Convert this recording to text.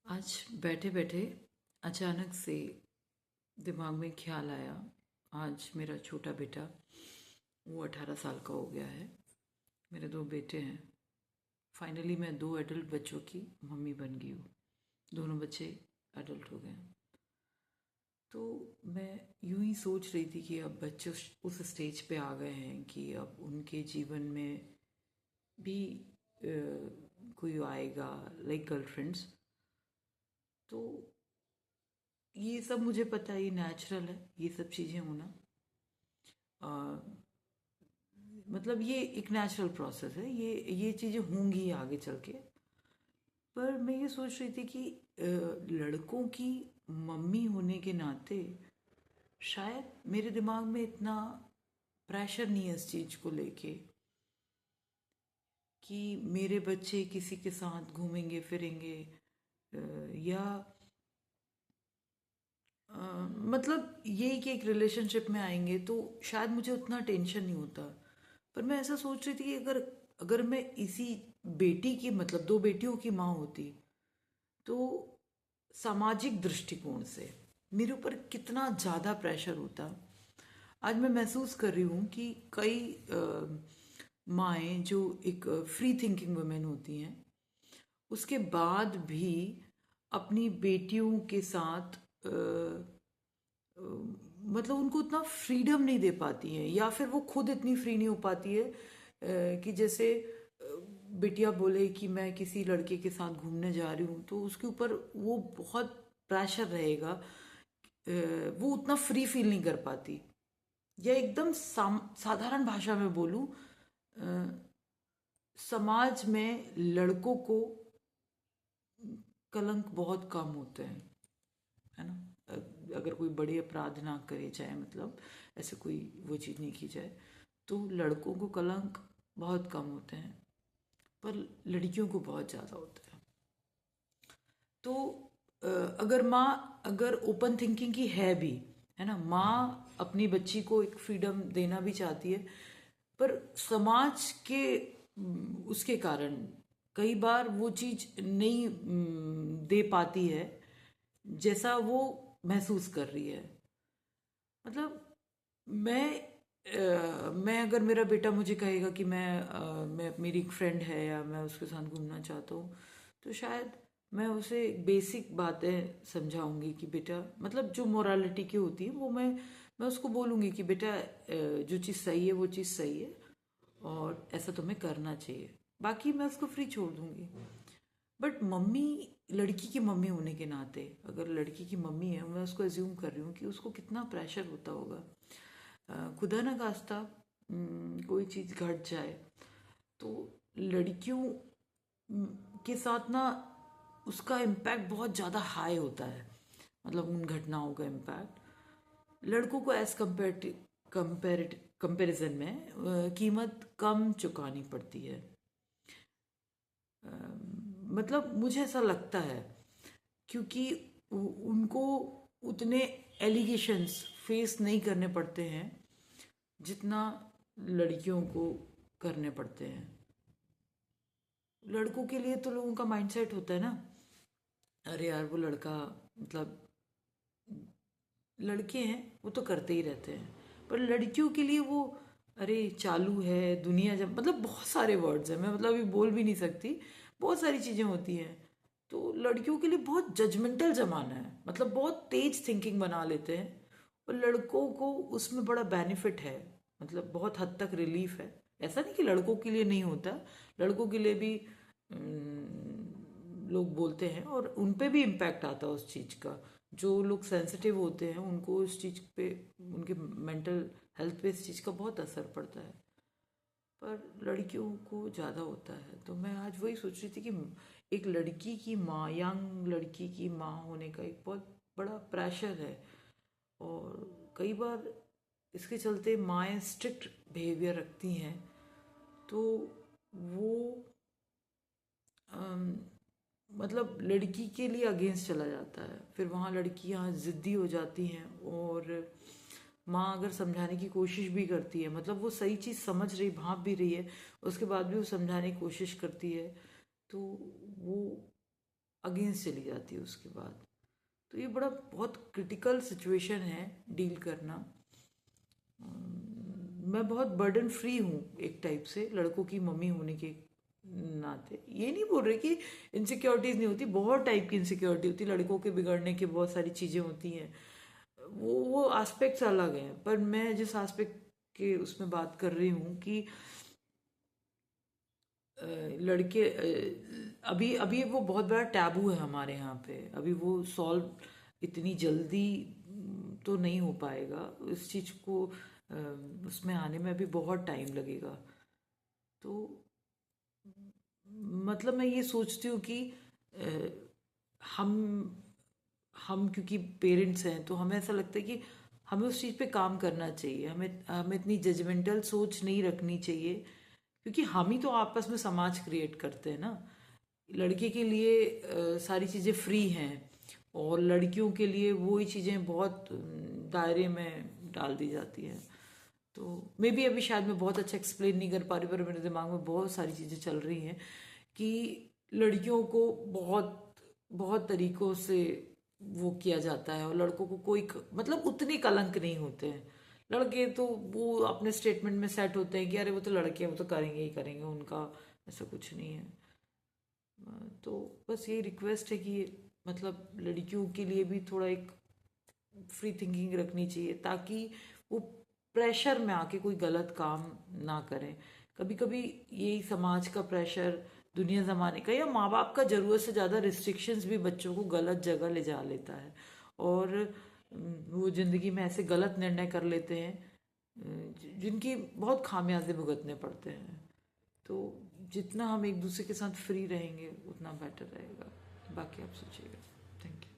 आज बैठे बैठे अचानक से दिमाग में ख्याल आया। आज मेरा छोटा बेटा, वो 18 साल का हो गया है। मेरे दो बेटे हैं। फाइनली मैं दो एडल्ट बच्चों की मम्मी बन गई हूँ। दोनों बच्चे एडल्ट हो गए हैं। तो मैं यूं ही सोच रही थी कि अब बच्चे उस स्टेज पे आ गए हैं कि अब उनके जीवन में भी कोई आएगा, लाइक गर्लफ्रेंड्स। तो ये सब मुझे पता है, ये नेचुरल है, ये सब चीज़ें होना। अ, मतलब ये एक नेचुरल प्रोसेस है, ये चीज़ें होंगी आगे चल के। पर मैं ये सोच रही थी कि लड़कों की मम्मी होने के नाते शायद मेरे दिमाग में इतना प्रेशर नहीं है इस चीज़ को लेके कि मेरे बच्चे किसी के साथ घूमेंगे फिरेंगे, या मतलब यही कि एक रिलेशनशिप में आएंगे तो शायद मुझे उतना टेंशन नहीं होता। पर मैं ऐसा सोच रही थी कि अगर अगर मैं इसी बेटी की, मतलब दो बेटियों की माँ होती, तो सामाजिक दृष्टिकोण से मेरे ऊपर कितना ज़्यादा प्रेशर होता। आज मैं महसूस कर रही हूँ कि कई माएँ जो एक फ्री थिंकिंग वुमेन होती हैं, उसके बाद भी अपनी बेटियों के साथ मतलब उनको उतना फ्रीडम नहीं दे पाती हैं, या फिर वो खुद इतनी फ्री नहीं हो पाती है कि जैसे बिटिया बोले कि मैं किसी लड़के के साथ घूमने जा रही हूँ तो उसके ऊपर वो बहुत प्रेशर रहेगा। वो उतना फ्री फील नहीं कर पाती। या एकदम साधारण भाषा में बोलूँ, समाज में लड़कों को कलंक बहुत कम होते हैं, है ना। अगर कोई बड़े अपराध ना करे, चाहे मतलब ऐसे कोई वो चीज़ नहीं की जाए, तो लड़कों को कलंक बहुत कम होते हैं, पर लड़कियों को बहुत ज़्यादा होता है। तो अगर माँ अगर ओपन थिंकिंग की है भी, है ना, माँ अपनी बच्ची को एक फ्रीडम देना भी चाहती है, पर समाज के उसके कारण कई बार वो चीज़ नहीं दे पाती है जैसा वो महसूस कर रही है। मतलब मैं अगर मेरा बेटा मुझे कहेगा कि मैं मेरी एक फ्रेंड है या मैं उसके साथ घूमना चाहता हूँ, तो शायद मैं उसे बेसिक बातें समझाऊंगी कि बेटा, मतलब जो मोरालिटी की होती है वो मैं उसको बोलूँगी कि बेटा, जो चीज़ सही है वो चीज़ सही है और ऐसा तुम्हें करना चाहिए। बाकी मैं उसको फ्री छोड़ दूंगी। बट मम्मी, लड़की की मम्मी होने के नाते, अगर लड़की की मम्मी है, मैं उसको एज्यूम कर रही हूँ कि उसको कितना प्रेशर होता होगा। खुदा ना खास्ता कोई चीज़ घट जाए तो लड़कियों के साथ ना उसका इम्पैक्ट बहुत ज़्यादा हाई होता है। मतलब उन घटनाओं का इम्पैक्ट लड़कों को एज कंपेरिजन में कीमत कम चुकानी पड़ती है। मतलब मुझे ऐसा लगता है, क्योंकि उनको उतने एलिगेशंस फेस नहीं करने पड़ते हैं जितना लड़कियों को करने पड़ते हैं। लड़कों के लिए तो लोगों का माइंडसेट होता है ना, अरे यार वो लड़का, मतलब लड़के हैं वो तो करते ही रहते हैं। पर लड़कियों के लिए वो, अरे चालू है दुनिया, जब मतलब बहुत सारे वर्ड्स हैं, मैं मतलब अभी बोल भी नहीं सकती। बहुत सारी चीज़ें होती हैं। तो लड़कियों के लिए बहुत जजमेंटल ज़माना है, मतलब बहुत तेज थिंकिंग बना लेते हैं। और लड़कों को उसमें बड़ा बेनिफिट है, मतलब बहुत हद तक रिलीफ है। ऐसा नहीं कि लड़कों के लिए नहीं होता, लड़कों के लिए भी लोग बोलते हैं और उन पे भी इम्पैक्ट आता है उस चीज़ का। जो लोग सेंसिटिव होते हैं उनको उस चीज़ पे, उनके मेंटल हेल्थ पे इस चीज़ का बहुत असर पड़ता है। पर लड़कियों को ज़्यादा होता है। तो मैं आज वही सोच रही थी कि एक लड़की की माँ, यंग लड़की की माँ होने का एक बहुत बड़ा प्रेशर है। और कई बार इसके चलते माएँ स्ट्रिक्ट बिहेवियर रखती हैं, तो वो अम, मतलब लड़की के लिए अगेंस्ट चला जाता है। फिर वहाँ लड़कियाँ ज़िद्दी हो जाती हैं, और माँ अगर समझाने की कोशिश भी करती है, मतलब वो सही चीज़ समझ रही, भाप भी रही है, उसके बाद भी वो समझाने की कोशिश करती है, तो वो अगेंस्ट चली जाती है उसके बाद। तो ये बड़ा बहुत क्रिटिकल सिचुएशन है डील करना। मैं बहुत बर्डन फ्री हूँ एक टाइप से लड़कों की मम्मी होने के नाते। ये नहीं बोल रहे कि इनसिक्योरिटीज नहीं होती, बहुत टाइप की इनसिक्योरिटी होती, लड़कों के बिगड़ने की बहुत सारी चीज़ें होती हैं, वो एस्पेक्ट्स अलग हैं। पर मैं जिस एस्पेक्ट के उसमें बात कर रही हूँ कि लड़के अभी अभी वो बहुत बड़ा टैबू है हमारे यहाँ पे, अभी वो सॉल्व इतनी जल्दी तो नहीं हो पाएगा। इस चीज़ को उसमें आने में अभी बहुत टाइम लगेगा। तो मतलब मैं ये सोचती हूँ कि अ, हम हम क्योंकि पेरेंट्स हैं तो हमें ऐसा लगता है कि हमें उस चीज़ पे काम करना चाहिए, हमें हमें इतनी जजमेंटल सोच नहीं रखनी चाहिए, क्योंकि हम ही तो आपस में समाज क्रिएट करते हैं ना। लड़के के लिए सारी चीज़ें फ्री हैं और लड़कियों के लिए वही चीज़ें बहुत दायरे में डाल दी जाती हैं। तो मे बी अभी शायद मैं बहुत अच्छा एक्सप्लेन नहीं कर पा रही, पर मेरे दिमाग में बहुत सारी चीज़ें चल रही हैं कि लड़कियों को बहुत बहुत तरीकों से वो किया जाता है और लड़कों को कोई मतलब उतने कलंक नहीं होते हैं। लड़के तो वो अपने स्टेटमेंट में सेट होते हैं कि अरे वो तो लड़के हैं, वो तो करेंगे ही करेंगे, उनका ऐसा कुछ नहीं है। तो बस ये रिक्वेस्ट है कि मतलब लड़कियों के लिए भी थोड़ा एक फ्री थिंकिंग रखनी चाहिए, ताकि वो प्रेशर में आके कोई गलत काम ना करें। कभी कभी यही समाज का प्रेशर, दुनिया जमाने का या माँ बाप का ज़रूरत से ज़्यादा रिस्ट्रिक्शंस भी बच्चों को गलत जगह ले जा लेता है और वो ज़िंदगी में ऐसे गलत निर्णय कर लेते हैं जिनकी बहुत खामियाजे भुगतने पड़ते हैं। तो जितना हम एक दूसरे के साथ फ्री रहेंगे उतना बेटर रहेगा। बाकी आप सोचिएगा। Thank you.